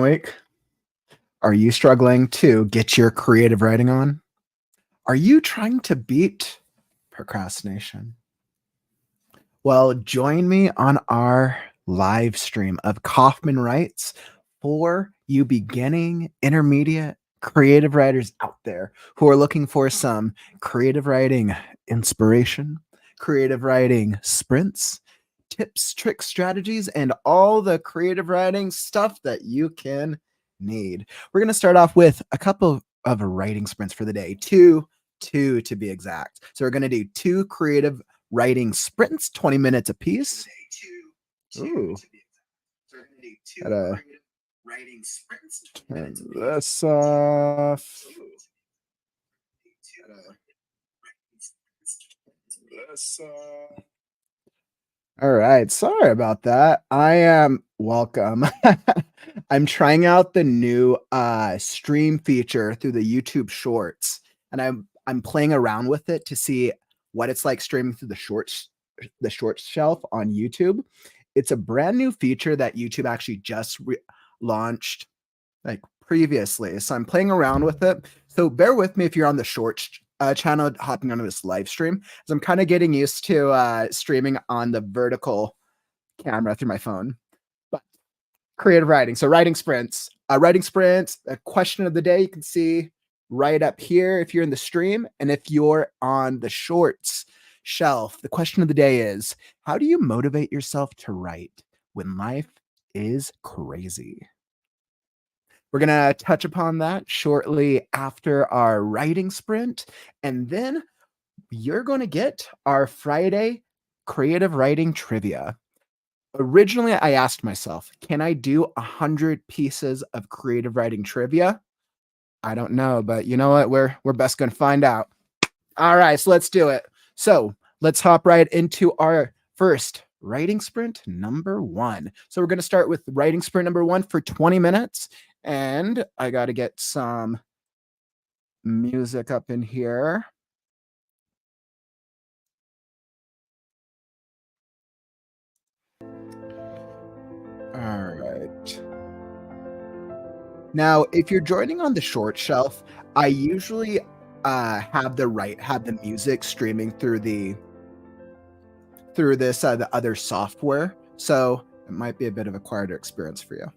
week? Are you struggling to get your creative writing on? Are you trying to beat procrastination? Well, join me on our live stream of Kauffman Writes for you beginning, intermediate, creative writers out there who are looking for some creative writing inspiration, creative writing sprints, tips, tricks, strategies, and all the creative writing stuff that you can need. We're going to start off with a couple of writing sprints for the day, two to be exact. So we're going to do two creative writing sprints, 20 minutes apiece. Ooh. Gotta turn this off. All right. Sorry about that. I am welcome. I'm trying out the new stream feature through the YouTube Shorts, and I'm playing around with it to see what it's like streaming through the shorts shelf on YouTube. It's a brand new feature that YouTube actually just launched like previously. So I'm playing around with it. So bear with me if you're on the shorts channel hopping onto this live stream, as I'm kind of getting used to streaming on the vertical camera through my phone. But creative writing. So writing sprints, a question of the day you can see right up here if you're in the stream. And if you're on the shorts shelf, the question of the day is, how do you motivate yourself to write when life is crazy? We're going to touch upon that shortly after our writing sprint. And then you're going to get our Friday creative writing trivia. Originally, I asked myself, can I do 100 pieces of creative writing trivia? I don't know, but you know what? We're best going to find out. All right, so let's do it. So let's hop right into our first writing sprint number 1. So we're going to start with writing sprint number 1 for 20 minutes. And I got to get some music up in here. All right. Now, if you're joining on the short shelf, I usually have the music streaming through this the other software, so it might be a bit of a quieter experience for you.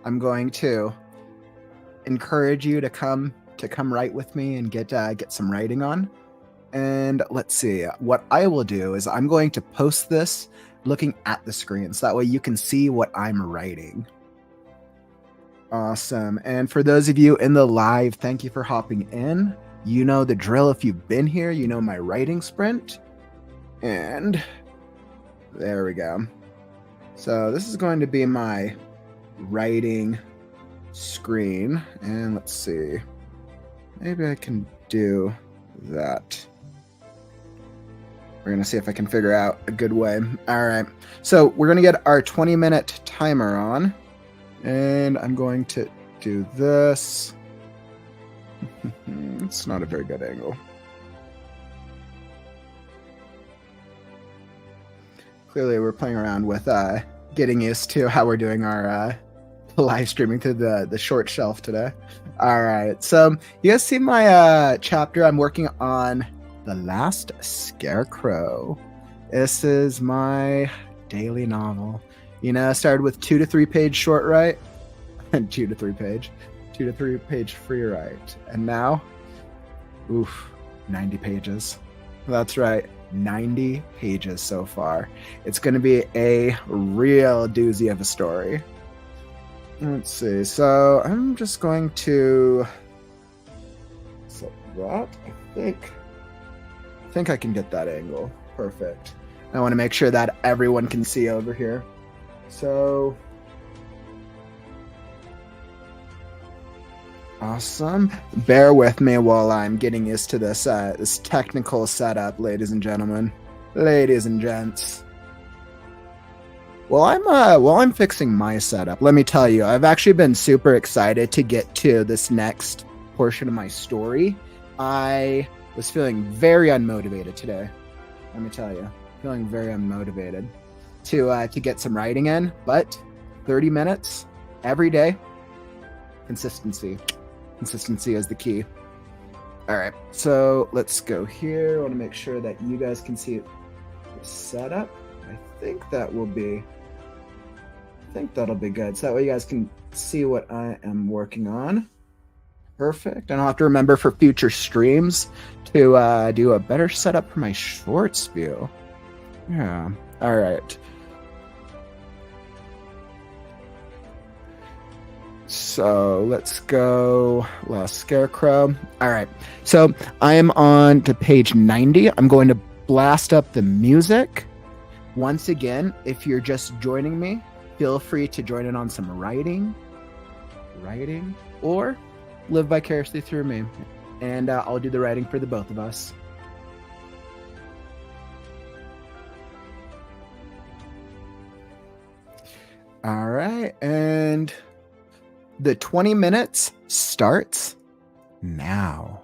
I'm going to encourage you to come write with me and get some writing on. And let's see, what I will do is I'm going to post this looking at the screen, so that way you can see what I'm writing. Awesome. And for those of you in the live, thank you for hopping in. You know the drill. If you've been here, you know my writing sprint. And there we go. So this is going to be my writing screen. And let's see. Maybe I can do that. We're going to see if I can figure out a good way. All right. So we're going to get our 20-minute timer on. And I'm going to do this. It's not a very good angle. Clearly, we're playing around with getting used to how we're doing our live streaming through the short shelf today. All right. So you guys see my chapter? I'm working on The Last Scarecrow. This is my daily novel. You know, I started with 2 to 3 page short write, and 2 to 3 page free write. And now, 90 pages. That's right, 90 pages so far. It's going to be a real doozy of a story. Let's see. So I'm just going to set that. I think I can get that angle. Perfect. I want to make sure that everyone can see over here. So awesome. Bear with me while I'm getting used to this this technical setup, ladies and gentlemen, ladies and gents. While I'm fixing my setup, let me tell you, I've actually been super excited to get to this next portion of my story. I was feeling very unmotivated today. Let me tell you, feeling very unmotivated to get some writing in, but 30 minutes, every day. Consistency. Consistency is the key. All right, so let's go here. I want to make sure that you guys can see the setup. I think that'll be good. So that way you guys can see what I am working on. Perfect. And I'll have to remember for future streams to do a better setup for my shorts view. Yeah. All right. So let's go Last Scarecrow. All right. So I am on to page 90. I'm going to blast up the music. Once again, if you're just joining me, feel free to join in on some writing, or live vicariously through me. And I'll do the writing for the both of us. All right. And the 20 minutes starts now.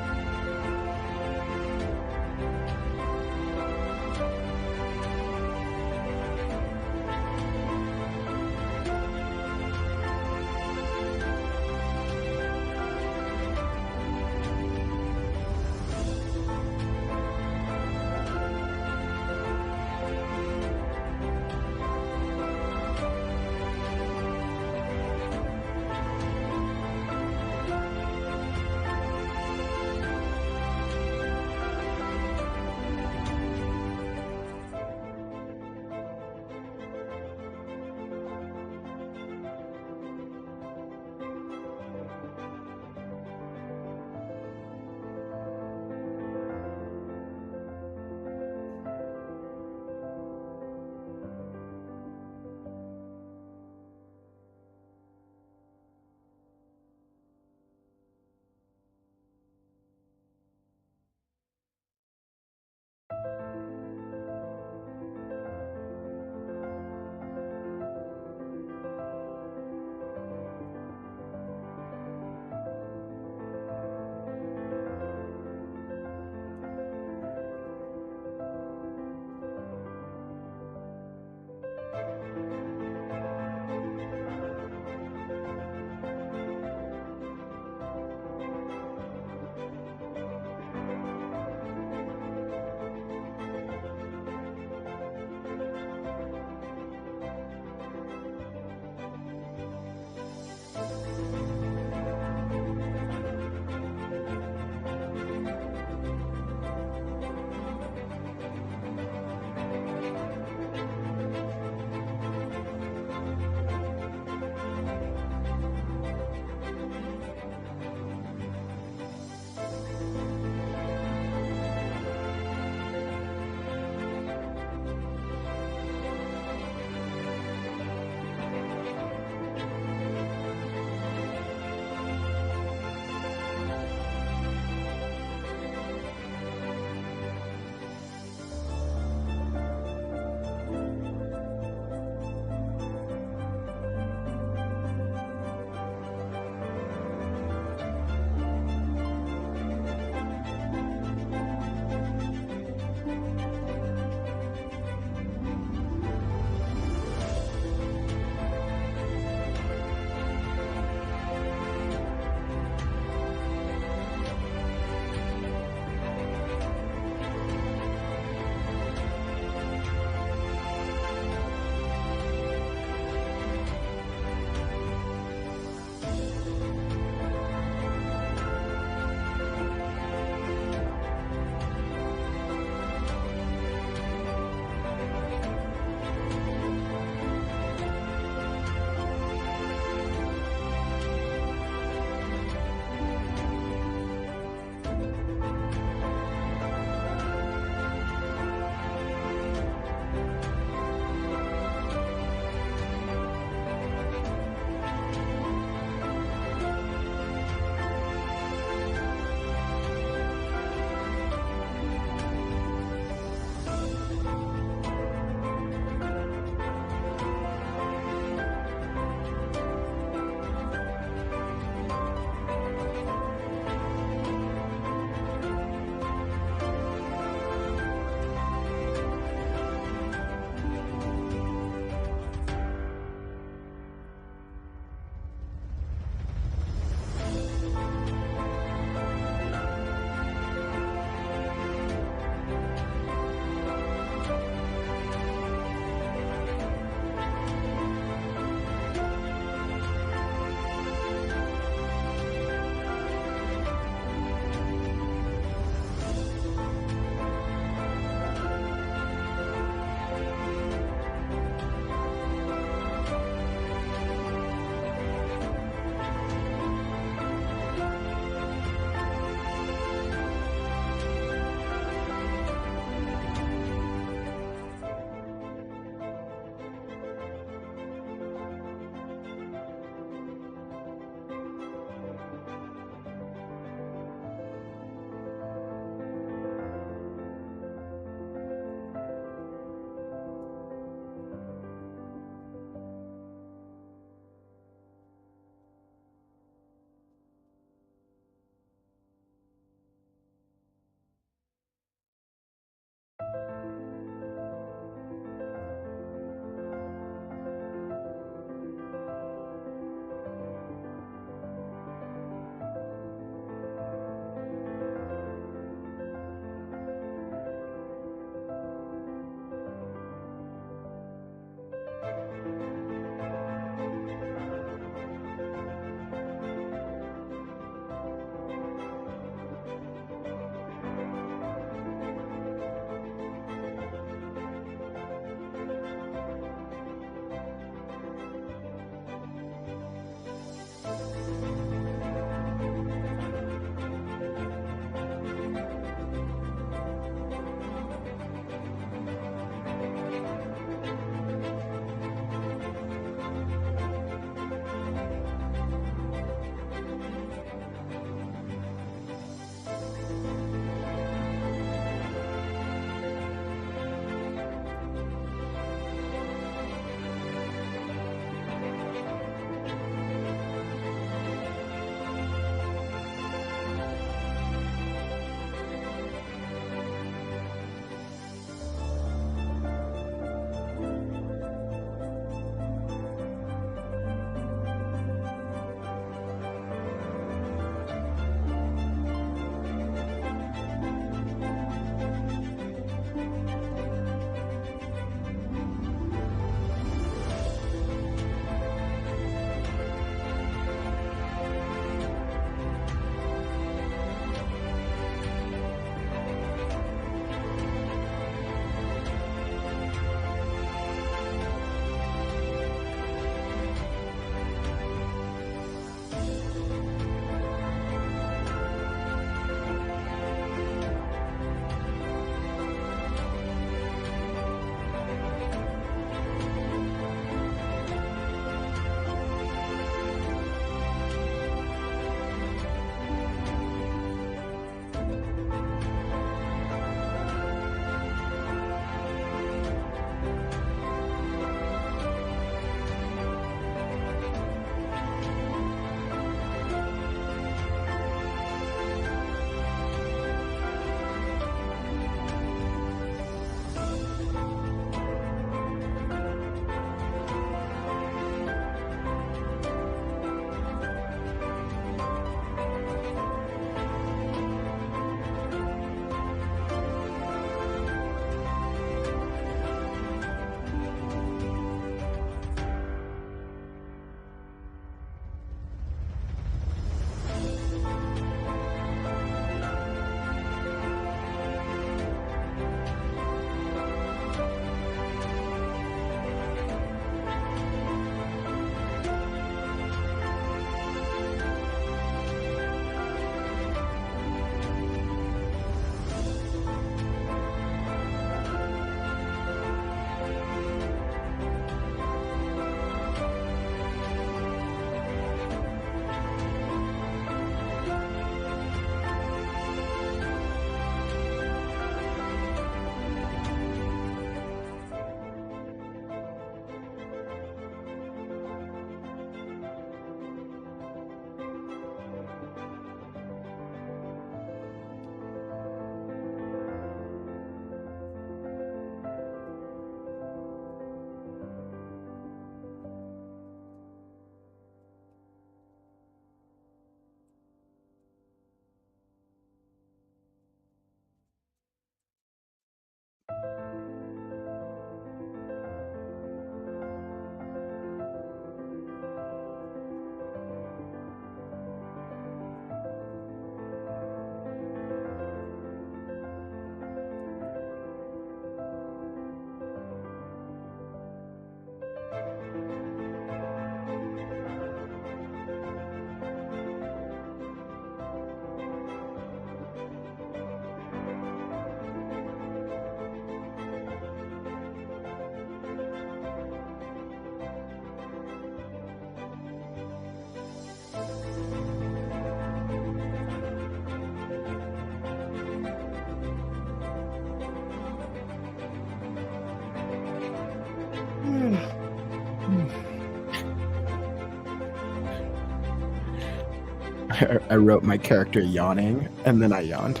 I wrote my character yawning, and then I yawned.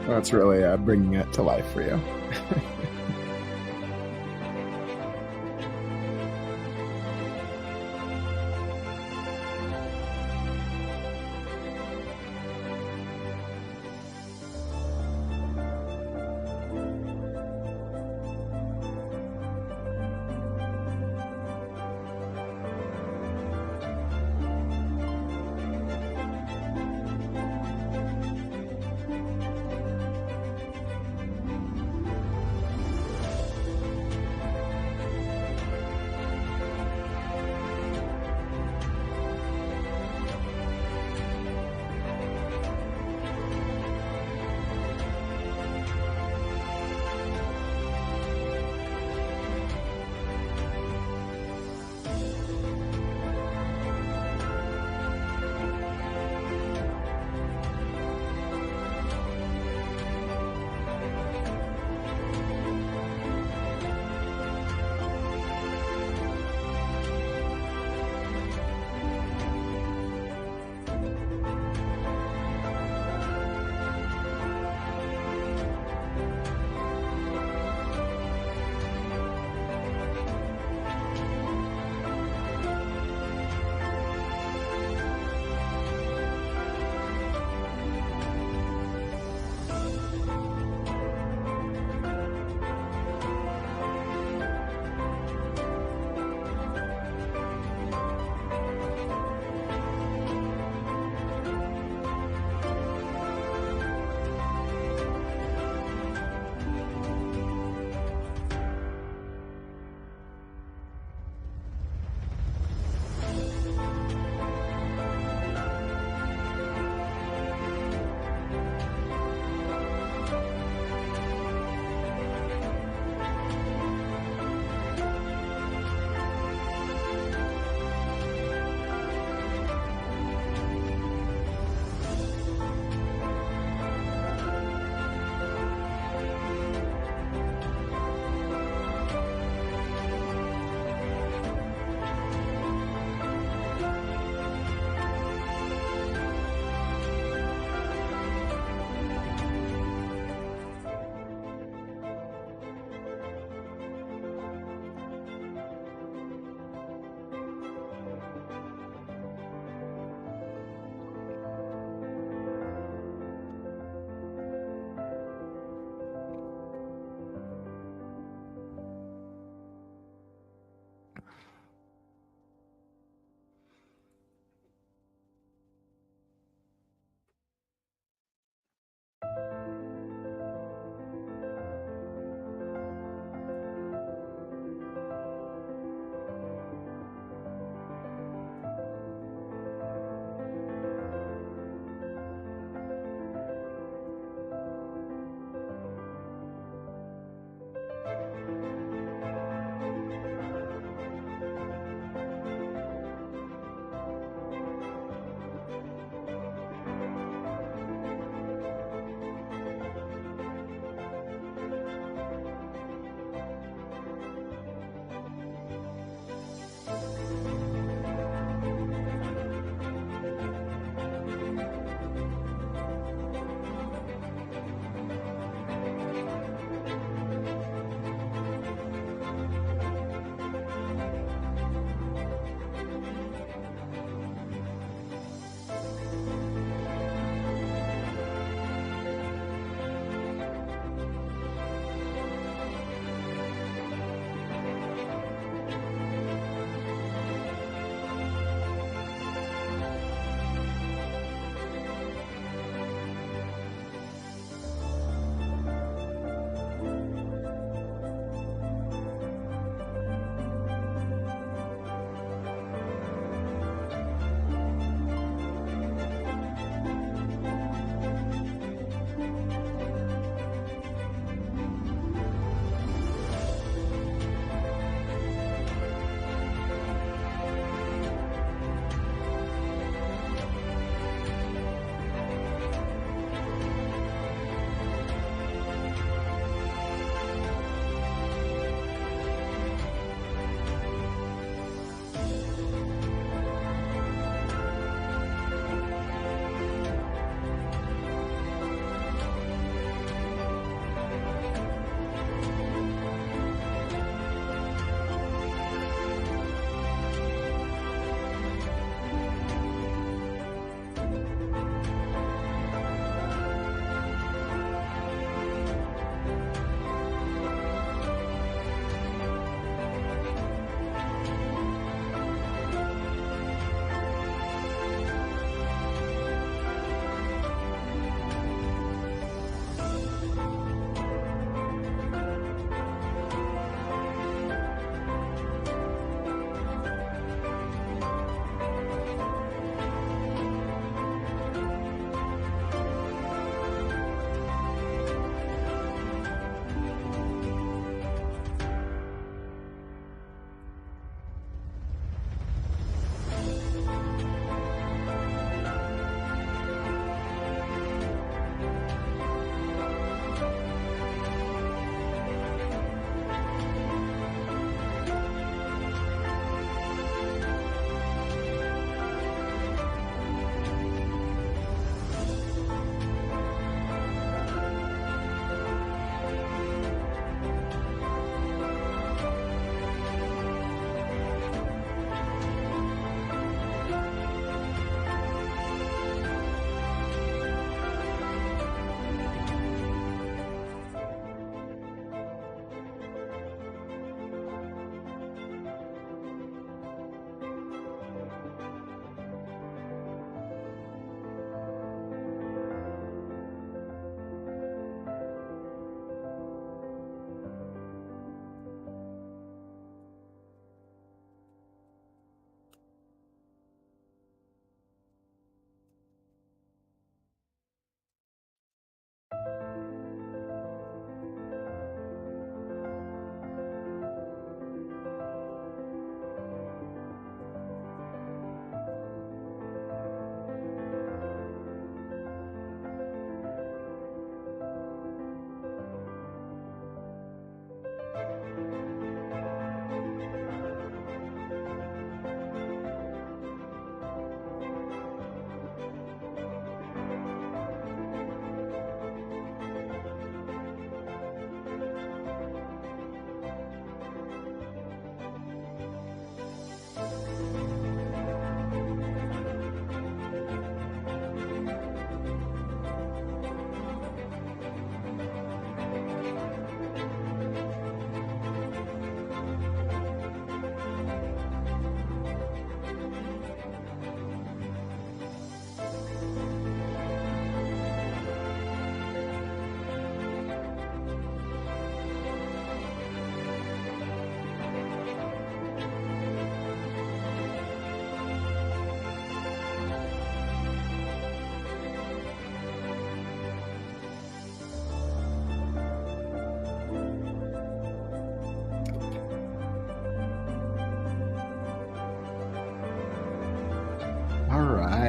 That's really bringing it to life for you.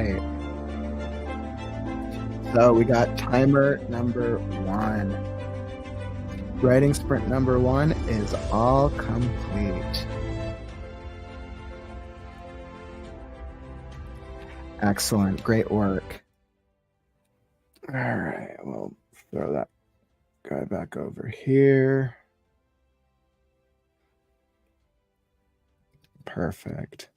right. So we got timer number 1. Writing sprint number 1 is all complete. Excellent. Great work. All right. We'll throw that guy back over here. Perfect.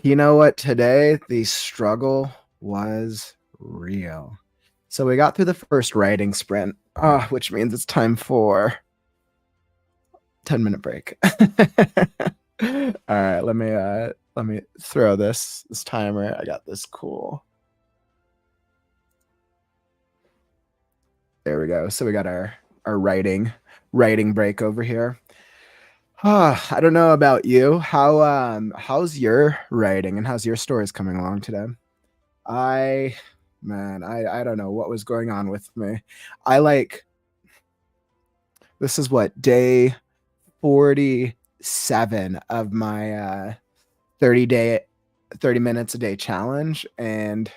You know what? Today, the struggle was real. So we got through the first writing sprint, which means it's time for 10-minute break. All right, let me throw this timer. I got this cool. There we go. So we got our writing break over here. I don't know about you. How's your writing and how's your stories coming along today? I don't know what was going on with me. This is what, day 47 of my 30 minutes a day challenge, and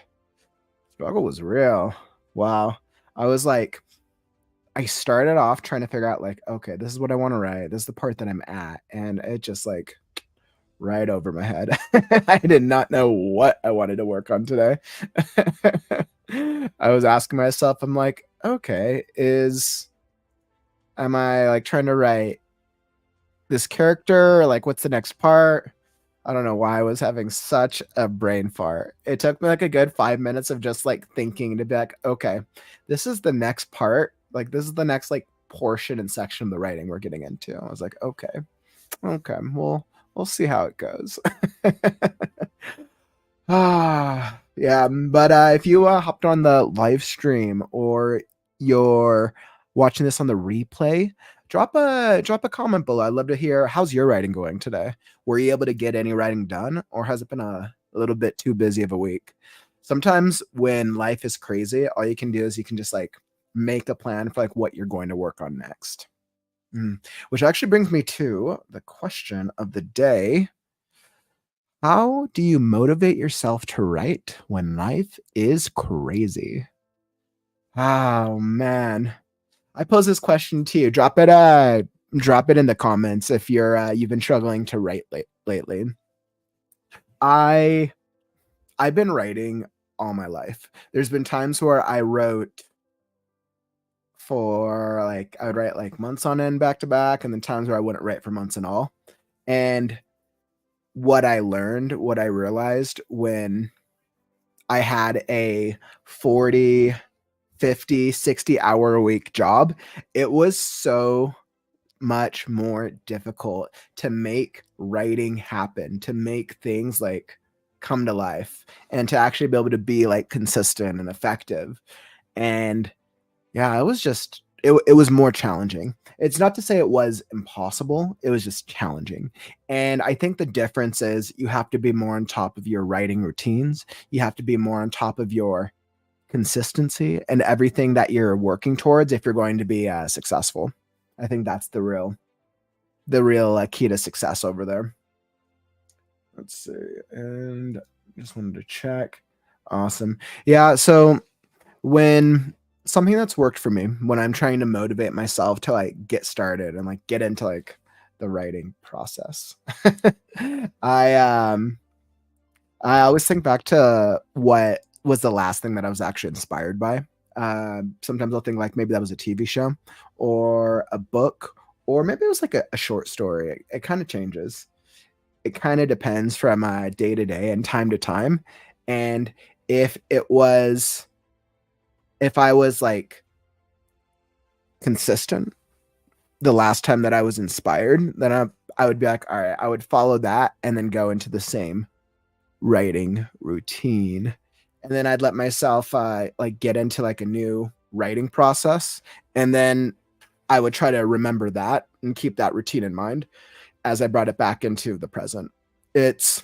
struggle was real. Wow. I started off trying to figure out like, okay, this is what I want to write. This is the part that I'm at. And it just like right over my head. I did not know what I wanted to work on today. I was asking myself, I'm like, okay, am I like trying to write this character? Like, what's the next part? I don't know why I was having such a brain fart. It took me like a good 5 minutes of just like thinking to be like, okay, this is the next part. Like, this is the next like portion and section of the writing we're getting into. I was like, okay, we'll see how it goes. Yeah, but if you hopped on the live stream or you're watching this on the replay, drop a comment below. I'd love to hear, how's your writing going today? Were you able to get any writing done, or has it been a little bit too busy of a week? Sometimes when life is crazy, all you can do is you can just like make a plan for like what you're going to work on next. Which actually brings me to the question of the day. How do you motivate yourself to write when life is crazy? Oh man. I pose this question to you. Drop it in the comments if you've been struggling to write lately. I've been writing all my life. There's been times where I wrote for like, I would write like months on end back to back, and then times where I wouldn't write for months and all. And what I realized when I had a 40, 50, 60 hour a week job, it was so much more difficult to make writing happen, to make things like come to life, and to actually be able to be like consistent and effective. And yeah, it was more challenging. It's not to say it was impossible. It was just challenging. And I think the difference is you have to be more on top of your writing routines. You have to be more on top of your consistency and everything that you're working towards if you're going to be successful. I think that's the real key to success over there. Let's see. And just wanted to check. Awesome. Yeah. So when something that's worked for me when I'm trying to motivate myself to like get started and like get into like the writing process, I always think back to what was the last thing that I was actually inspired by. Sometimes I'll think like maybe that was a TV show or a book, or maybe it was like a short story. It kind of changes. It kind of depends from day to day and time to time. And if I was like consistent the last time that I was inspired, then I would be like, all right, I would follow that and then go into the same writing routine. And then I'd let myself like get into like a new writing process. And then I would try to remember that and keep that routine in mind as I brought it back into the present. It's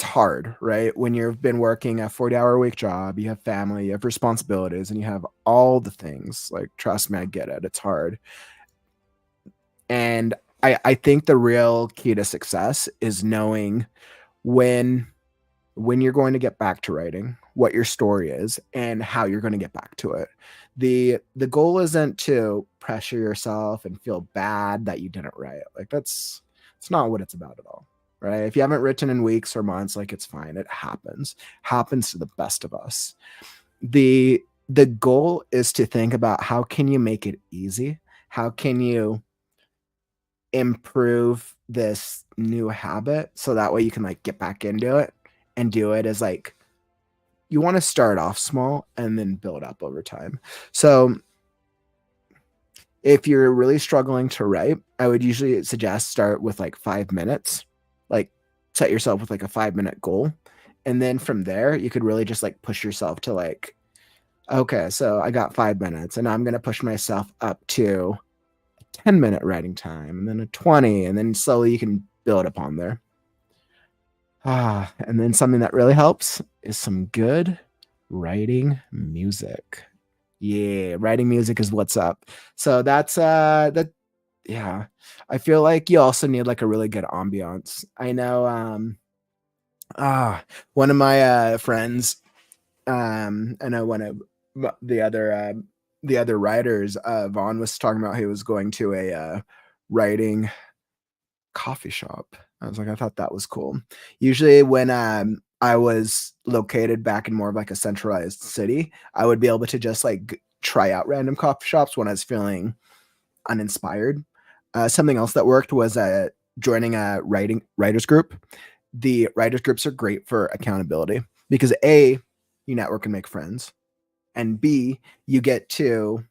hard, right? When you've been working a 40-hour a week job, you have family, you have responsibilities, and you have all the things. Like, trust me, I get it. It's hard. And I think the real key to success is knowing when you're going to get back to writing, what your story is, and how you're going to get back to it. The goal isn't to pressure yourself and feel bad that you didn't write. Like it's not what it's about at all. Right? If you haven't written in weeks or months, like it's fine. It happens to the best of us. The goal is to think about how can you make it easy? How can you improve this new habit so that way you can like get back into it and do it as like you want to start off small and then build up over time. So if you're really struggling to write, I would usually suggest start with like 5 minutes, like set yourself with like a 5 minute goal. And then from there, you could really just like push yourself to like, okay, so I got 5 minutes and I'm going to push myself up to a 10-minute writing time and then a 20, and then slowly you can build upon there. And then something that really helps is some good writing music. Yeah, writing music is what's up. So that's that yeah. I feel like you also need like a really good ambiance. I know one of my friends, I know one of the other writers, Vaughn was talking about he was going to a writing coffee shop. I was like, I thought that was cool. Usually when I was located back in more of like a centralized city, I would be able to just like try out random coffee shops when I was feeling uninspired. Something else that worked was joining a writers group. The writers groups are great for accountability because A, you network and make friends, and B, you get to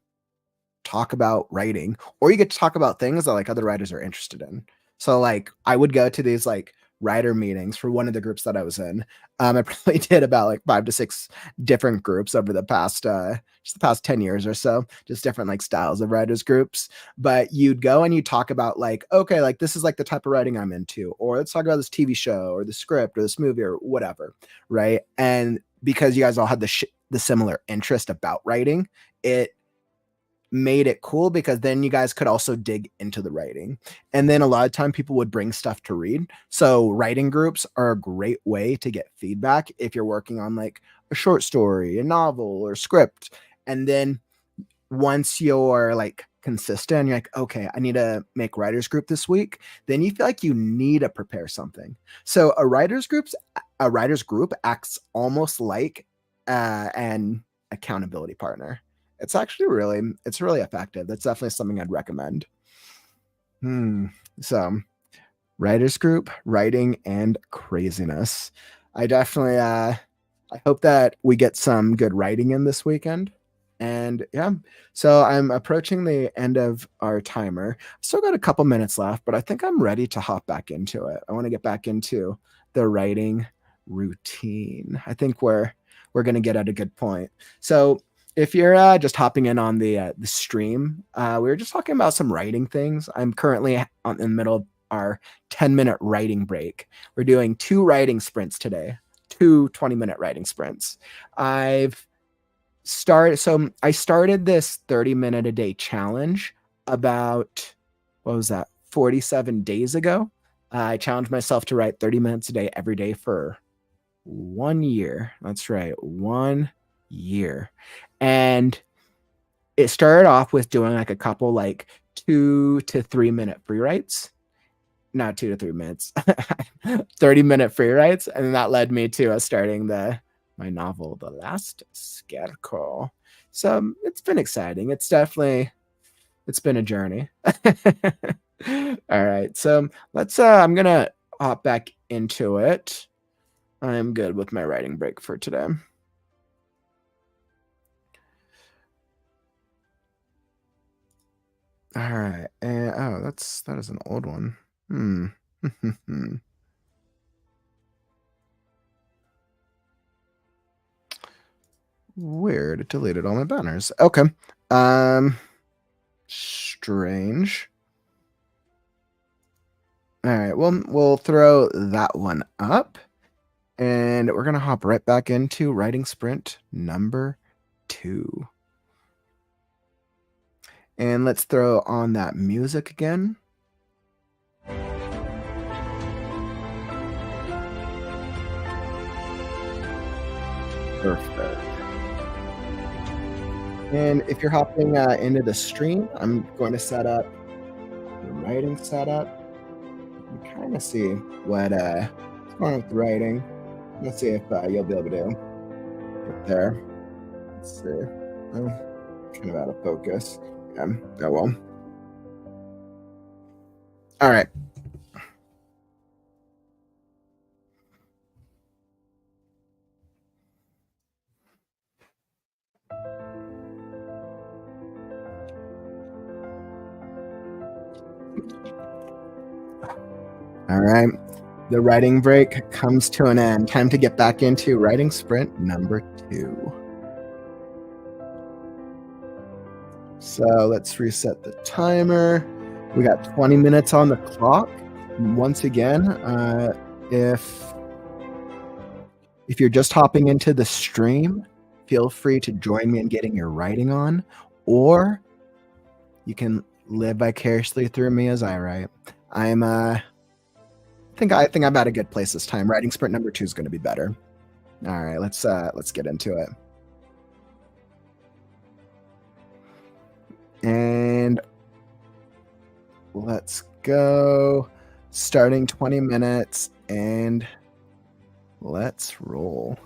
talk about writing, or you get to talk about things that like other writers are interested in. So like I would go to these like writer meetings for one of the groups that I was in. I probably did about like 5 to 6 different groups over the past just the past 10 years or so, just different like styles of writers groups. But you'd go and you talk about like, okay, like this is like the type of writing I'm into, or let's talk about this TV show or the script or this movie or whatever, right? And because you guys all had the similar interest about writing, it made it cool because then you guys could also dig into the writing. And then a lot of time people would bring stuff to read. So writing groups are a great way to get feedback if you're working on like a short story, a novel, or script. And then once you're like consistent, you're like, okay, I need to make writers group this week. Then you feel like you need to prepare something. So a writers group acts almost like an accountability partner. It's really effective. That's definitely something I'd recommend. So writers group, writing, and craziness. I definitely I hope that we get some good writing in this weekend. And yeah, so I'm approaching the end of our timer. Still got a couple minutes left, but I think I'm ready to hop back into it. I want to get back into the writing routine. I think we're going to get at a good point. So if you're just hopping in on the stream, we were just talking about some writing things. I'm currently in the middle of our 10-minute writing break. We're doing 2 writing sprints today, 2 20-minute writing sprints. I started this 30-minute a day challenge about, what was that, 47 days ago. I challenged myself to write 30 minutes a day every day for 1 year. That's right, 1 year. And it started off with doing like a couple like 2 to 3 minute free writes. Not 2 to 3 minutes, 30-minute free writes. And then that led me to starting my novel, The Last Scarecrow. So it's been exciting. It's been a journey. All right. So I'm going to hop back into it. I'm good with my writing break for today. All right. And that is an old one. Weird. It deleted all my banners. Okay. Strange. All right. Well, we'll throw that one up. And we're going to hop right back into writing sprint number 2. And let's throw on that music again. Perfect. And if you're hopping into the stream, I'm going to set up the writing setup and kind of see what's going on with the writing. Let's see if you'll be able to get there. Let's see. Oh, kind of out of focus. Yeah. Oh well. All right. All right. The writing break comes to an end. Time to get back into writing sprint number 2. So let's reset the timer. We got 20 minutes on the clock. Once again, if you're just hopping into the stream, feel free to join me in getting your writing on, or you can live vicariously through me as I write. I think I'm at a good place this time. Writing sprint number 2 is going to be better. All right, let's get into it. And let's go. Starting 20 minutes, and let's roll.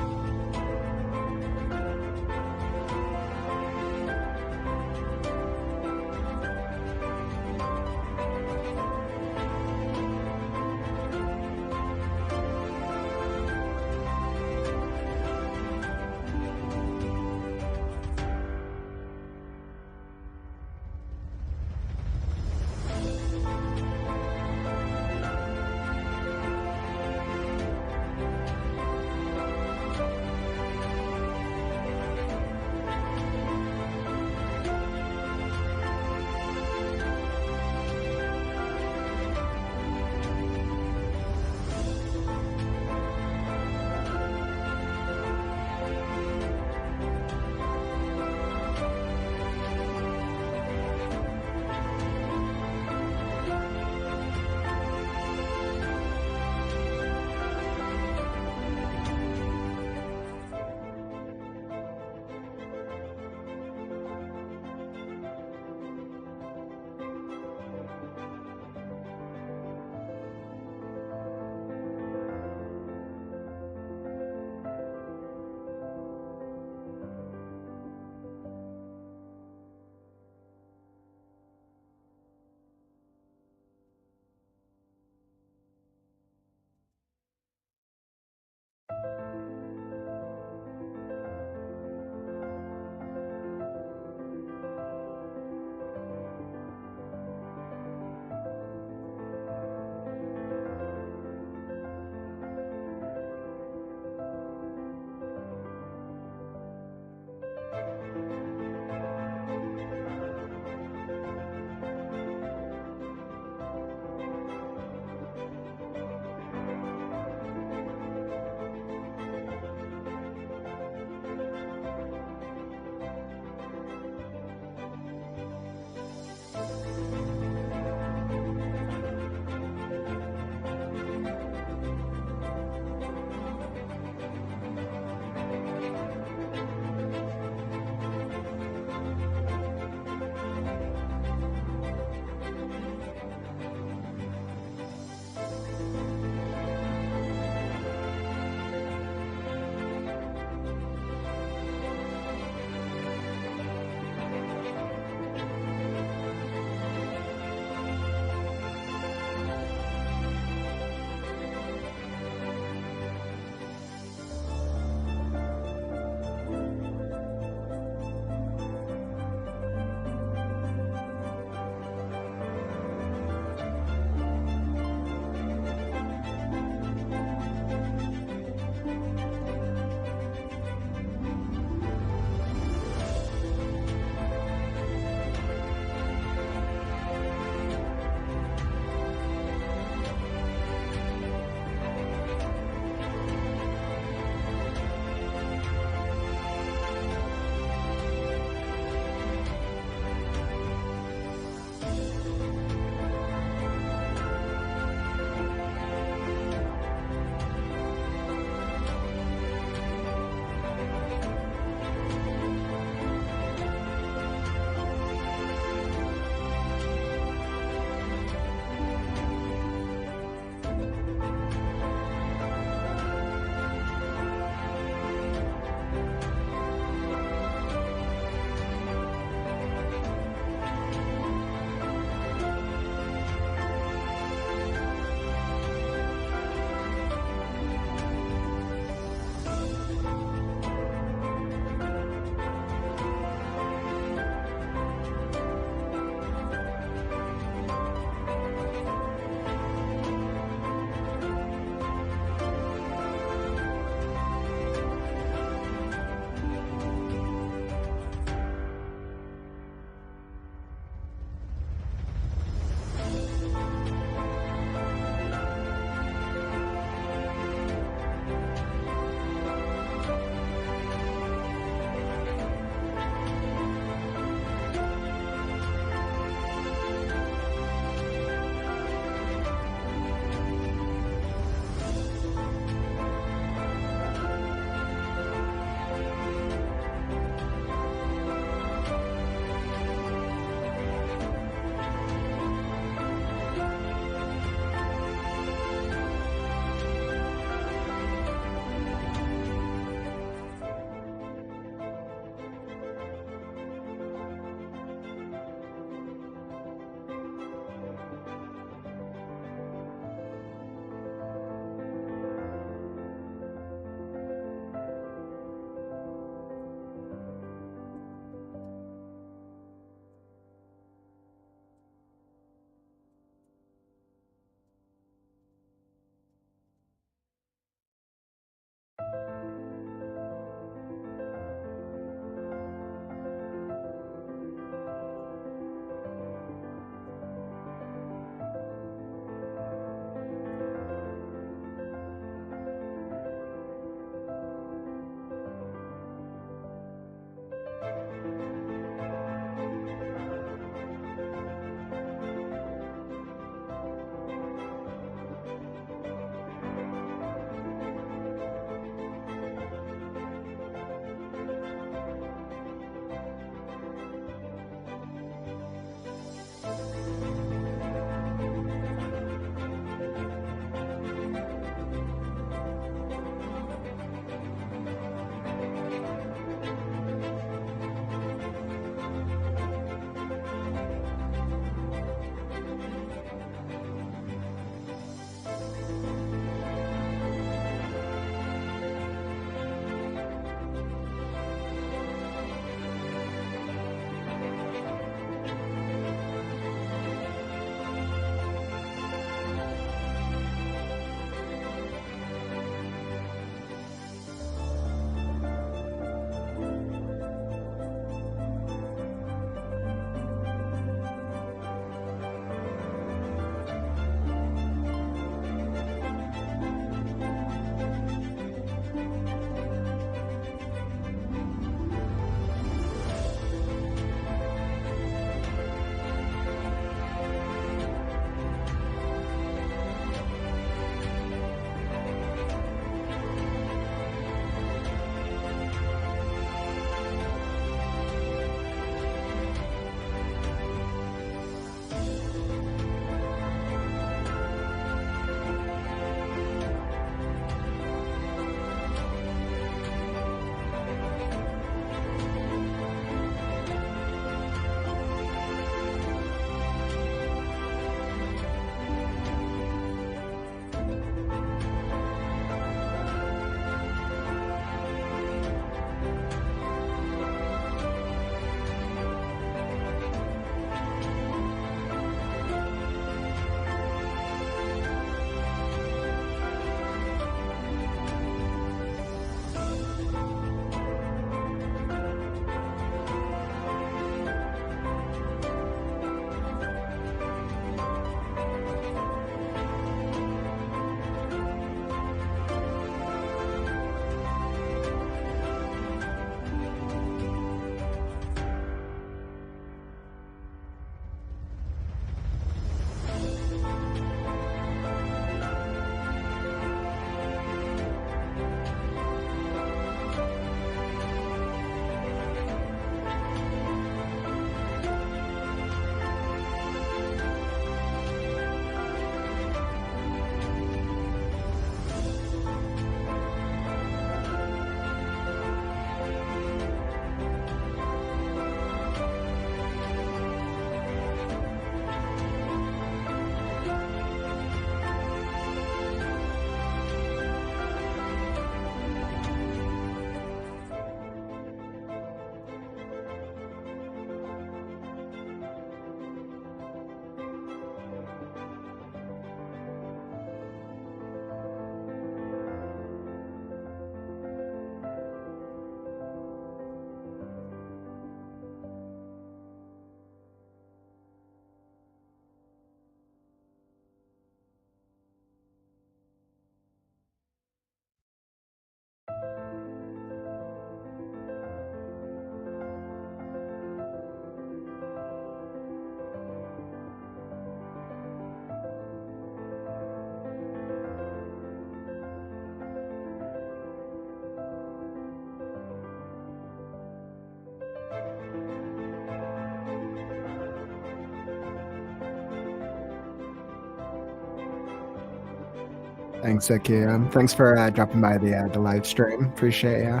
Thanks, Vicky. Thanks for dropping by the live stream. Appreciate ya.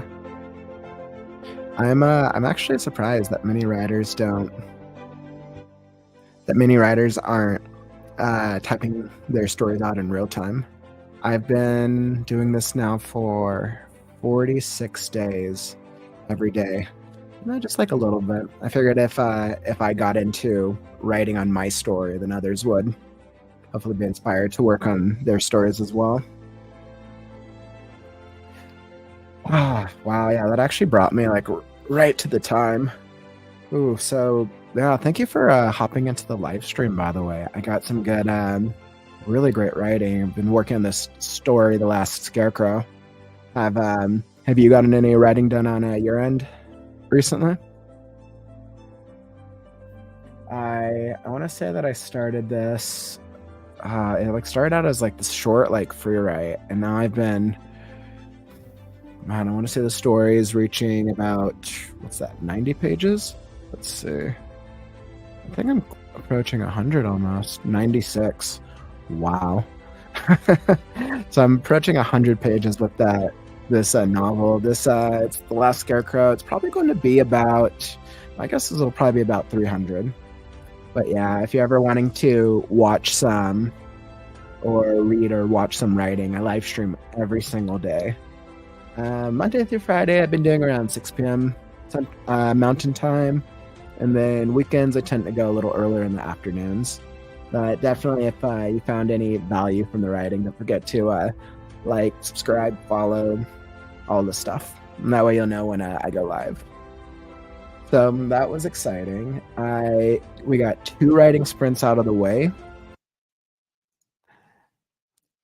I'm actually surprised that many writers aren't typing their stories out in real time. I've been doing this now for 46 days, every day. Just like a little bit. I figured if I got into writing on my story, then others would hopefully be inspired to work on their stories as well. Wow, yeah, that actually brought me like right to the time. Ooh, so yeah, thank you for hopping into the live stream, by the way. I got some good, really great writing. I've been working on this story, The Last Scarecrow. Have you gotten any writing done on your end recently? I want to say that I started this. It like started out as like this short like free write, and now I've been. Man, I want to say the story is reaching about what's that? 90 pages. Let's see. I think I'm approaching 100 almost. 96. Wow. So I'm approaching 100 pages with this novel. It's The Last Scarecrow. It's probably going to be about. I guess it'll probably be about 300. But yeah, if you're ever wanting to watch some or read or watch some writing, I live stream every single day. Monday through Friday, I've been doing around 6 p.m. Mountain time. And then weekends, I tend to go a little earlier in the afternoons. But definitely, if you found any value from the writing, don't forget to like, subscribe, follow, all the stuff. And that way you'll know when I go live. So that was exciting. We got 2 writing sprints out of the way.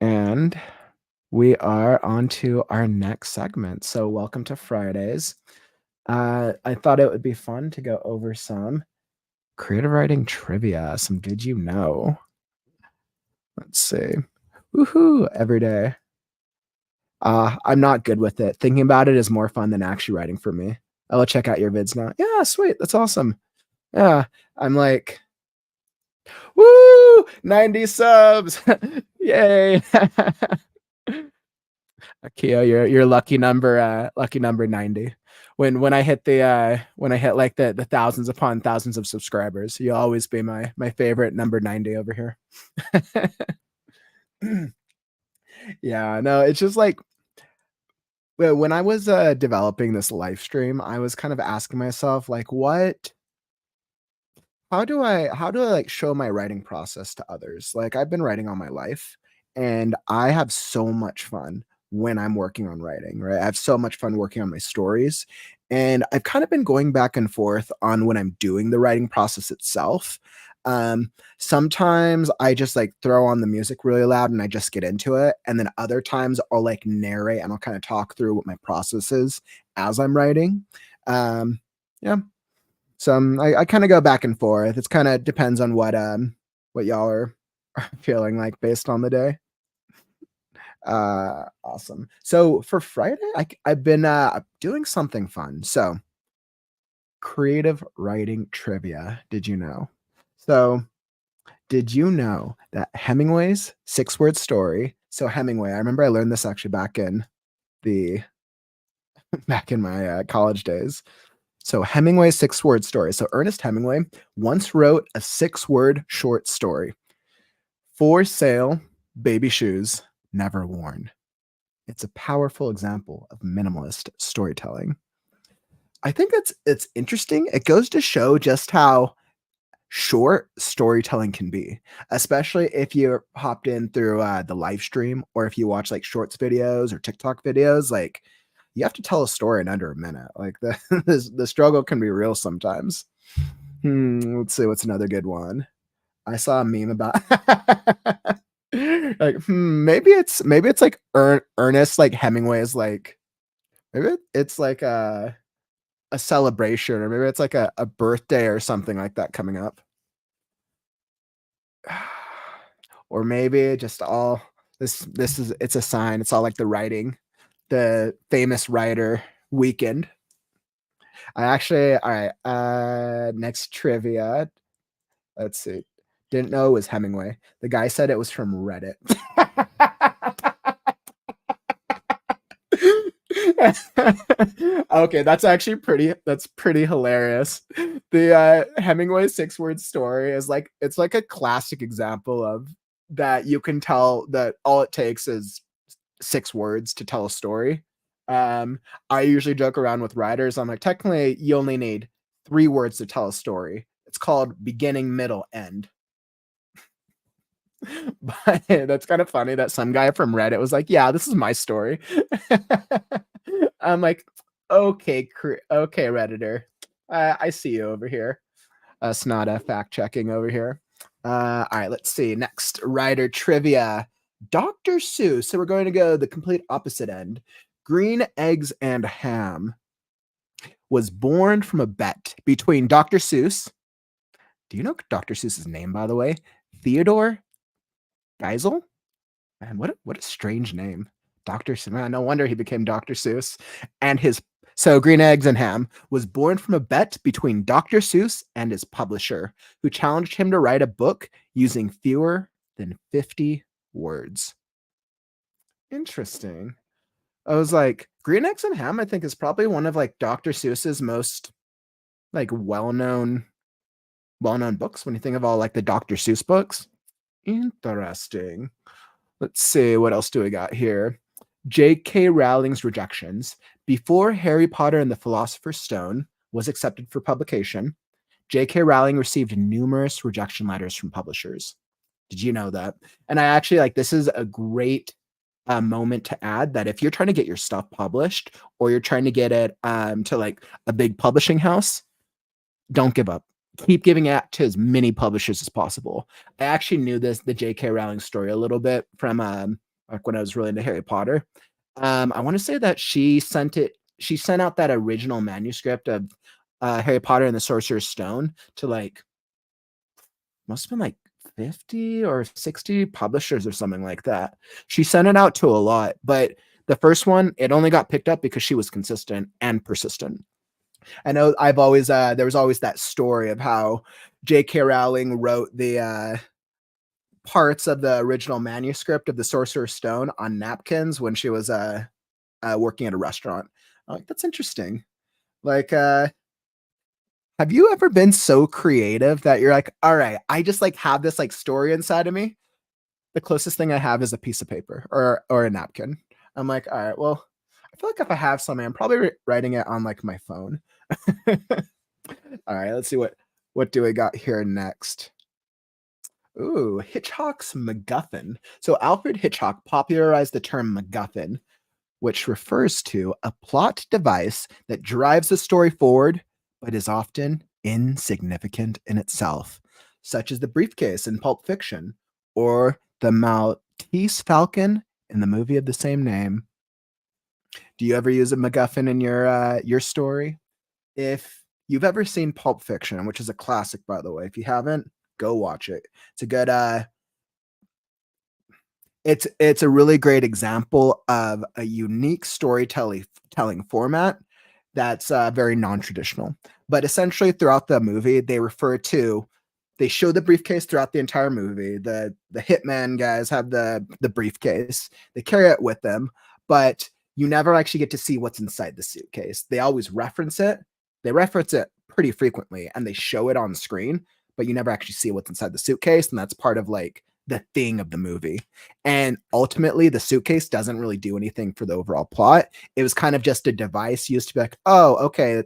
And we are on to our next segment. So welcome to Fridays. I thought it would be fun to go over some creative writing trivia, some did you know? Let's see. Woohoo, every day. I'm not good with it. Thinking about it is more fun than actually writing for me. I'll check out your vids now. Yeah, sweet. That's awesome. Yeah, I'm like, woo, 90 subs. Yay. Akio, your lucky number 90. When I hit like the thousands upon thousands of subscribers, you'll always be my favorite number 90 over here. Yeah, no, it's just like when I was developing this live stream, I was kind of asking myself like, how do I like show my writing process to others? Like I've been writing all my life and I have so much fun when I'm working on writing, right? I have so much fun working on my stories. And I've kind of been going back and forth on when I'm doing the writing process itself. Sometimes I just like throw on the music really loud and I just get into it. And then other times I'll like narrate and I'll kind of talk through what my process is as I'm writing. Yeah, so I kind of go back and forth. It's kind of depends on what y'all are feeling like based on the day. Awesome. So for Friday, I've been doing something fun. So creative writing trivia. Did you know? So did you know that Hemingway's 6-word story? So Hemingway, I remember I learned this actually the back in my college days. So Hemingway's 6-word story. So Ernest Hemingway once wrote a 6-word short story. For sale, baby shoes, never worn. It's a powerful example of minimalist storytelling. I think it's interesting. It goes to show just how short storytelling can be, especially if you're hopped in through the live stream or if you watch like shorts videos or TikTok videos. Like you have to tell a story in under a minute. Like the struggle can be real sometimes. Let's see what's another good one. I saw a meme about like maybe it's like Ernest like Hemingway's like maybe it's like a celebration or maybe it's like a birthday or something like that coming up. Or maybe just all this is it's a sign. It's all like the famous writer weekend. All right, next trivia. Let's see. Didn't know it was Hemingway. The guy said it was from Reddit. Okay, that's pretty hilarious. The Hemingway six-word story is like it's like a classic example of that you can tell that all it takes is six words to tell a story. Um, I usually joke around with writers. I'm like, technically, you only need three words to tell a story. It's called beginning, middle, end. But that's kind of funny that some guy from Reddit was like, "Yeah, this is my story." I'm like, "Okay, okay, Redditor, I see you over here." It's not a fact checking over here. All right, let's see. Next writer trivia. Dr. Seuss. So we're going to go the complete opposite end. Green eggs and ham was born from a bet between Dr. Seuss. Do you know Dr. Seuss's name, by the way? Theodore Geisel? Man, what a strange name. Dr. Seuss. Man, no wonder he became Dr. Seuss. And his Green Eggs and Ham was born from a bet between Dr. Seuss and his publisher, who challenged him to write a book using fewer than 50 words. Interesting. I was like, Green Eggs and Ham, I think, is probably one of like Dr. Seuss's most like well-known books when you think of all like the Dr. Seuss books. Interesting. Let's see, what else do we got here? J.K. Rowling's rejections. Before Harry Potter and the Philosopher's Stone was accepted for publication, J.K. Rowling received numerous rejection letters from publishers. Did you know that? And I actually like this is a great moment to add that if you're trying to get your stuff published or you're trying to get it to like a big publishing house, don't give up. Keep giving it to as many publishers as possible. I actually knew the J.K. Rowling story a little bit from like when I was really into Harry Potter. I want to say that she sent out that original manuscript of Harry Potter and the Sorcerer's Stone to like must have been like 50 or 60 publishers or something like that. She sent it out to a lot, but the first one, it only got picked up because she was consistent and persistent. I know I've always there was always that story of how J.K. Rowling wrote the parts of the original manuscript of the Sorcerer's Stone on napkins when she was working at a restaurant. I'm like, that's interesting. Like, have you ever been so creative that you're like, all right, I just like have this like story inside of me? The closest thing I have is a piece of paper or a napkin. I'm like, all right, well, I feel like if I have something, I'm probably writing it on like my phone. All right, let's see what do we got here next. Ooh, Hitchcock's MacGuffin. So Alfred Hitchcock popularized the term MacGuffin, which refers to a plot device that drives the story forward, but is often insignificant in itself, such as the briefcase in Pulp Fiction or the Maltese Falcon in the movie of the same name. Do you ever use a MacGuffin in your story? If you've ever seen Pulp Fiction, which is a classic, by the way, if you haven't, go watch it. It's a good it's a really great example of a unique storytelling telling format that's very non-traditional. But essentially, throughout the movie, they show the briefcase throughout the entire movie. The hitman guys have the briefcase. They carry it with them, but you never actually get to see what's inside the suitcase. They always reference it. They reference it pretty frequently, and they show it on screen, but you never actually see what's inside the suitcase, and that's part of like the thing of the movie. And ultimately, the suitcase doesn't really do anything for the overall plot. It was kind of just a device used to be like, oh, okay,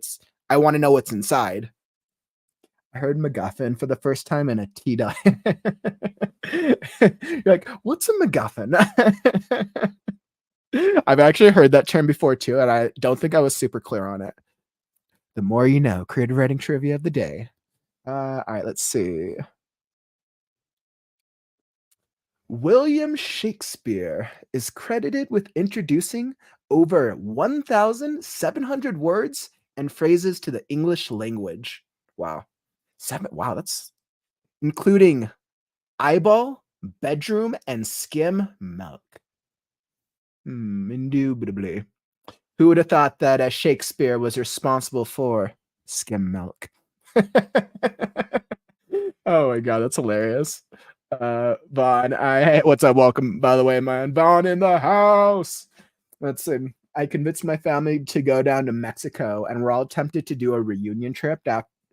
I want to know what's inside. I heard MacGuffin for the first time in a T dot. You're like, what's a MacGuffin? I've actually heard that term before too, and I don't think I was super clear on it. The more you know, creative writing trivia of the day. All right, let's see. William Shakespeare is credited with introducing over 1,700 words and phrases to the English language. Wow. Wow, that's including eyeball, bedroom, and skim milk. Indubitably. Who would have thought that Shakespeare was responsible for skim milk? Oh my god, that's hilarious. Vaughn, what's up? Welcome, by the way, man. Vaughn in the house. Let's see. I convinced my family to go down to Mexico, and we're all tempted to do a reunion trip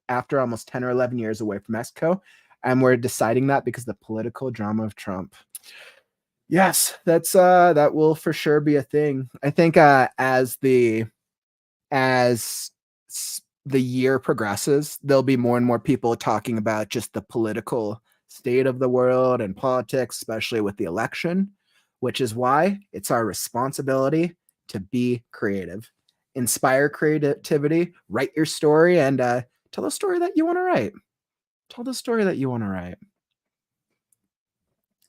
after almost 10 or 11 years away from Mexico. And we're deciding that because the political drama of Trump. Yes, that will for sure be a thing. I think as the year progresses, there'll be more and more people talking about just the political state of the world and politics, especially with the election, which is why it's our responsibility to be creative, inspire creativity, write your story, and tell the story that you want to write. Tell the story that you want to write.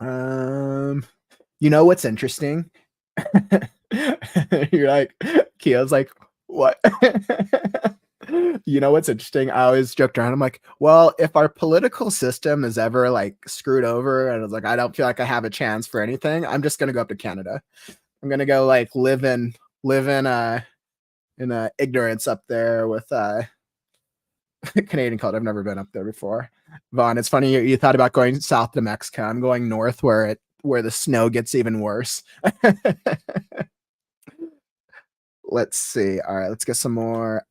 Um, you know what's interesting? You're like, Kia's like, what? You know what's interesting? I always joked around. I'm like, well, if our political system is ever like screwed over, and it's like I don't feel like I have a chance for anything, I'm just gonna go up to Canada. I'm gonna go like live in ignorance up there with Canadian culture. I've never been up there before. Vaughn, it's funny you thought about going south to Mexico. I'm going north where the snow gets even worse. Let's see. All right, let's get some more.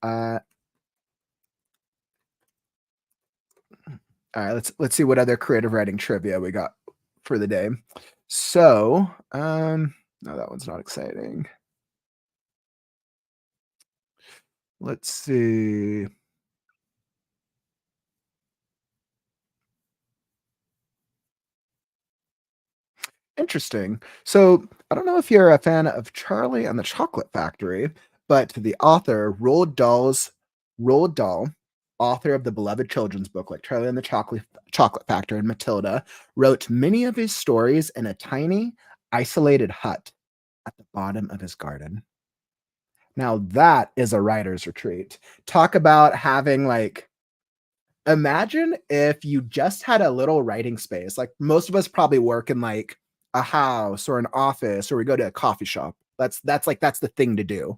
All right, let's see what other creative writing trivia we got for the day. So, no, that one's not exciting. Let's see. Interesting. So, I don't know if you're a fan of Charlie and the Chocolate Factory, but the author, Roald Dahl, author of the beloved children's book like Charlie and the Chocolate Factory and Matilda, wrote many of his stories in a tiny, isolated hut at the bottom of his garden. Now that is a writer's retreat. Talk about having like imagine if you just had a little writing space. Like most of us probably work in like a house or an office or we go to a coffee shop. That's the thing to do.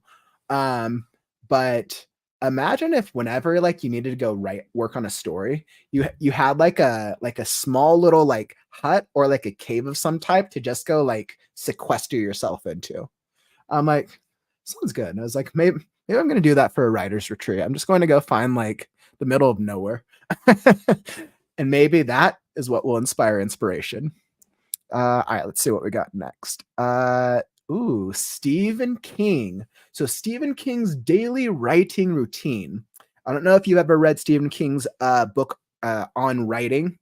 Um, but imagine if whenever like you needed to go write work on a story, you had like a small little like hut or like a cave of some type to just go like sequester yourself into. I'm like, sounds good. And I was like, maybe I'm gonna do that for a writer's retreat. I'm just going to go find like the middle of nowhere. And maybe that is what will inspire inspiration. All right, let's see what we got next. Stephen King. So Stephen King's daily writing routine. I don't know if you've ever read Stephen King's book on writing.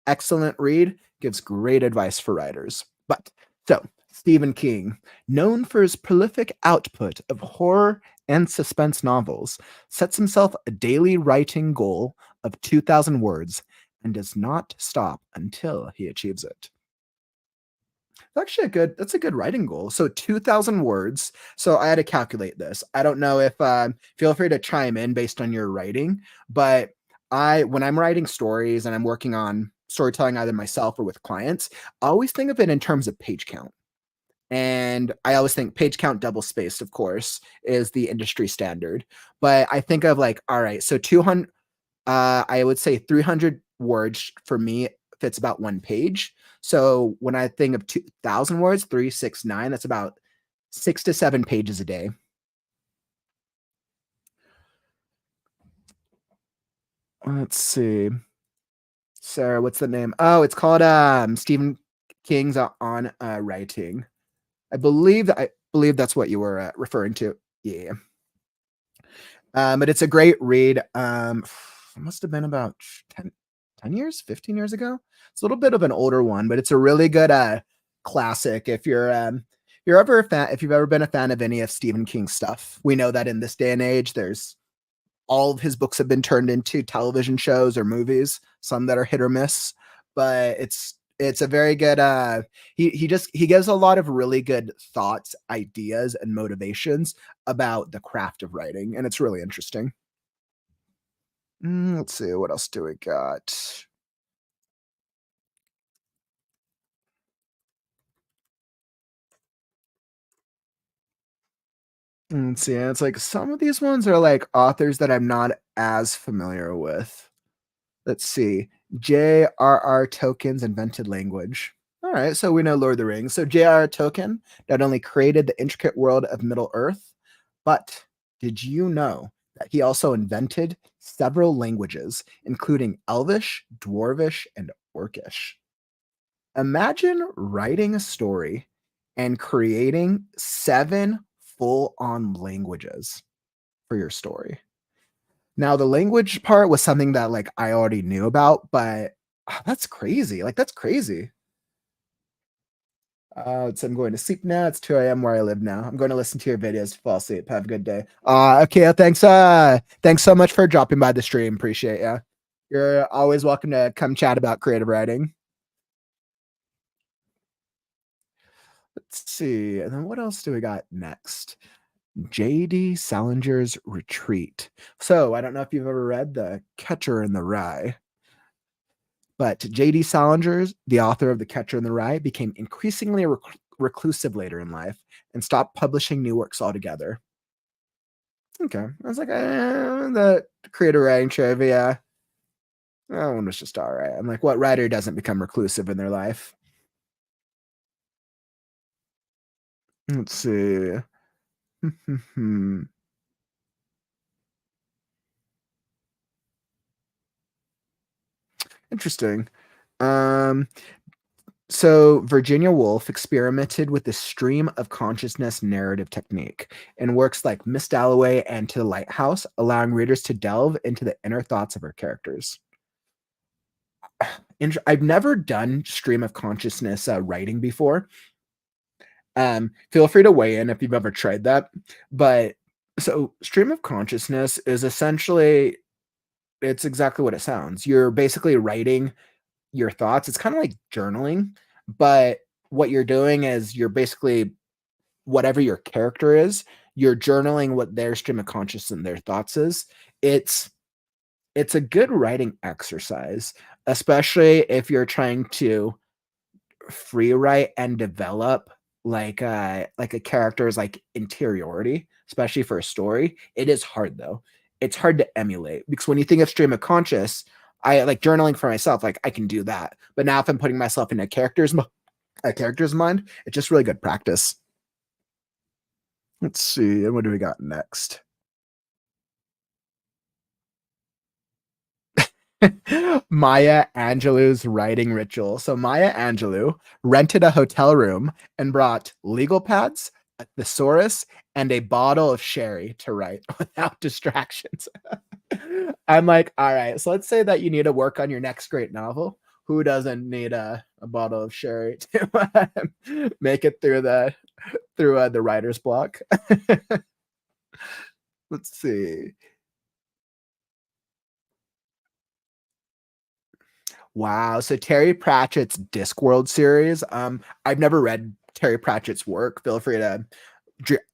Excellent read, gives great advice for writers. But so Stephen King, known for his prolific output of horror and suspense novels, sets himself a daily writing goal of 2,000 words and does not stop until he achieves it. Actually that's a good writing goal. So 2,000 words. So I had to calculate this. I don't know if feel free to chime in based on your writing, but when I'm writing stories and I'm working on storytelling either myself or with clients, I always think of it in terms of page count. And I always think page count double spaced, of course, is the industry standard. But I think of like, all right, so 200, I would say 300 words for me fits about one page. So when I think of 2,000 words, 369, that's about 6 to 7 pages a day. Let's see. Sarah, what's the name? Oh, it's called Stephen King's on writing. I believe that's what you were referring to. Yeah. But it's a great read. It must have been about 10 years, 15 years ago. It's a little bit of an older one, but it's a really good classic. If you're ever a fan, if you've ever been a fan of any of Stephen King's stuff, we know that in this day and age, there's all of his books have been turned into television shows or movies, some that are hit or miss, but it's a very good he gives a lot of really good thoughts, ideas, and motivations about the craft of writing, and it's really interesting. Let's see, what else do we got? Let's see, it's like some of these ones are like authors that I'm not as familiar with. Let's see. J.R.R. Tolkien's Invented Language. All right, so we know Lord of the Rings. So J.R. Tolkien not only created the intricate world of Middle Earth, but did you know that he also invented several languages, including Elvish, Dwarvish, and Orcish? Imagine writing a story and creating 7 full-on languages for your story. Now, the language part was something that, like, I already knew about, but, that's crazy, like, that's crazy. So I'm going to sleep now. It's 2 AM where I live now. I'm going to listen to your videos to fall asleep. Have a good day. Okay, thanks so much for dropping by the stream. Appreciate ya. You're always welcome to come chat about creative writing. Let's see, and then what else do we got next? J.D. Salinger's Retreat. So, I don't know if you've ever read The Catcher in the Rye, but J.D. Salinger, the author of The Catcher in the Rye, became increasingly reclusive later in life and stopped publishing new works altogether. Okay. I was like, the creator writing trivia. That one was just all right. I'm like, what writer doesn't become reclusive in their life? Let's see. Interesting. Um, so Virginia Woolf experimented with the stream of consciousness narrative technique in works like Miss Dalloway and To the Lighthouse, allowing readers to delve into the inner thoughts of her characters. I've never done stream of consciousness writing before. Feel free to weigh in if you've ever tried that. But so stream of consciousness is essentially it's exactly what it sounds. You're basically writing your thoughts. It's kind of like journaling, but what you're doing is you're basically whatever your character is, you're journaling what their stream of consciousness and their thoughts is. It's it's a good writing exercise, especially if you're trying to free write and develop like a character's like interiority, especially for a story. It is hard though. It's hard to emulate because when you think of stream of conscious, I like journaling for myself, like I can do that. But now if I'm putting myself in a character's mind, it's just really good practice. Let's see, what do we got next? Maya Angelou's writing ritual. So Maya Angelou rented a hotel room and brought legal pads, a thesaurus, and a bottle of sherry to write without distractions. I'm like, all right, so let's say that you need to work on your next great novel. Who doesn't need a bottle of sherry to make it through the writer's block? Let's see. Wow. So Terry Pratchett's Discworld series. I've never read Terry Pratchett's work. Feel free to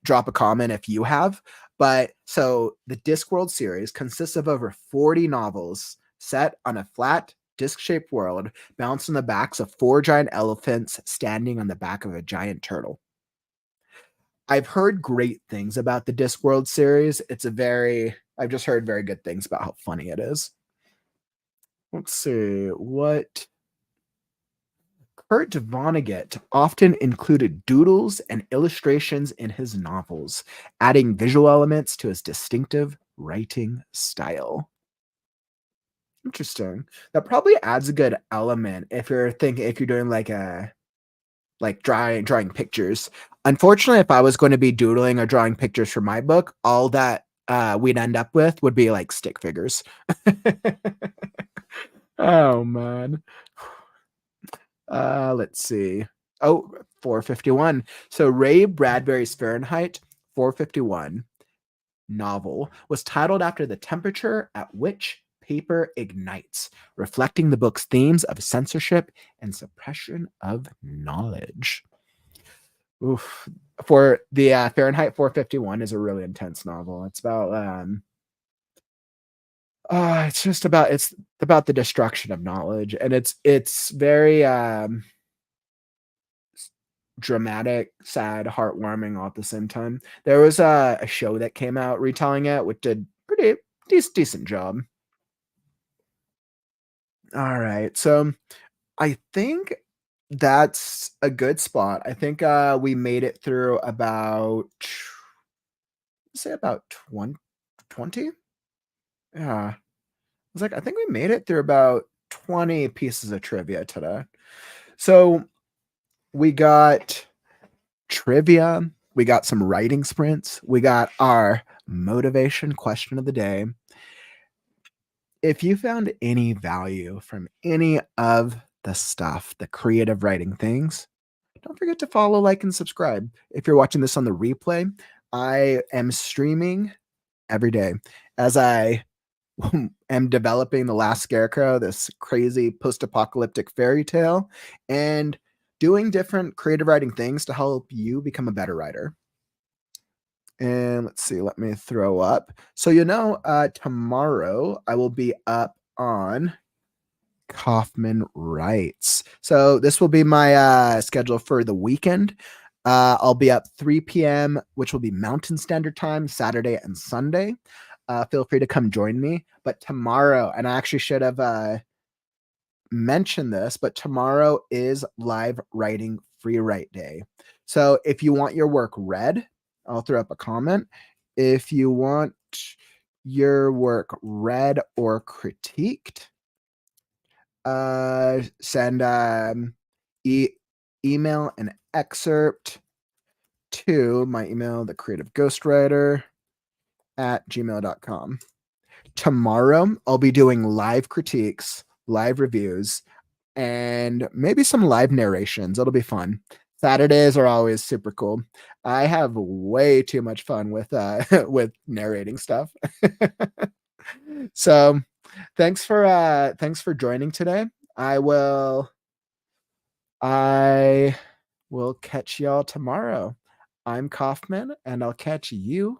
drop a comment if you have. But so the Discworld series consists of over 40 novels set on a flat disc-shaped world bounced on the backs of 4 giant elephants standing on the back of a giant turtle. I've heard great things about the Discworld series. I've just heard very good things about how funny it is. Let's see what Kurt Vonnegut often included doodles and illustrations in his novels, adding visual elements to his distinctive writing style. Interesting. That probably adds a good element if you're doing like drawing pictures. Unfortunately, if I was going to be doodling or drawing pictures for my book, all that we'd end up with would be like stick figures. Oh man. Let's see. Oh, 451. So Ray Bradbury's Fahrenheit 451 novel was titled after the temperature at which paper ignites, reflecting the book's themes of censorship and suppression of knowledge. Oof. For the Fahrenheit 451 is a really intense novel. It's about the destruction of knowledge, and it's very dramatic, sad, heartwarming all at the same time. There was a show that came out retelling it, which did pretty decent job. All right, so I think That's a good spot. I think, we made it through about, say about 20. Yeah. I think we made it through about 20 pieces of trivia today. So, we got trivia, we got some writing sprints, we got our motivation question of the day. If you found any value from any of the stuff, the creative writing things, don't forget to follow, like, and subscribe. If you're watching this on the replay, I am streaming every day as I am developing The Last Scarecrow, this crazy post-apocalyptic fairy tale, and doing different creative writing things to help you become a better writer. And let's see, let me throw up. So, tomorrow I will be up on Kauffman writes. So this will be my schedule for the weekend. I'll be up 3 p.m., which will be Mountain Standard Time, Saturday and Sunday. Feel free to come join me. But tomorrow, and I actually should have mentioned this, but tomorrow is live writing free write day. So if you want your work read, I'll throw up a comment. If you want your work read or critiqued, send email an excerpt to my email, the creative ghostwriter at gmail.com. Tomorrow, I'll be doing live critiques, live reviews, and maybe some live narrations. It'll be fun. Saturdays are always super cool. I have way too much fun with with narrating stuff. So thanks for joining today. I will catch y'all tomorrow. I'm Kauffman, and I'll catch you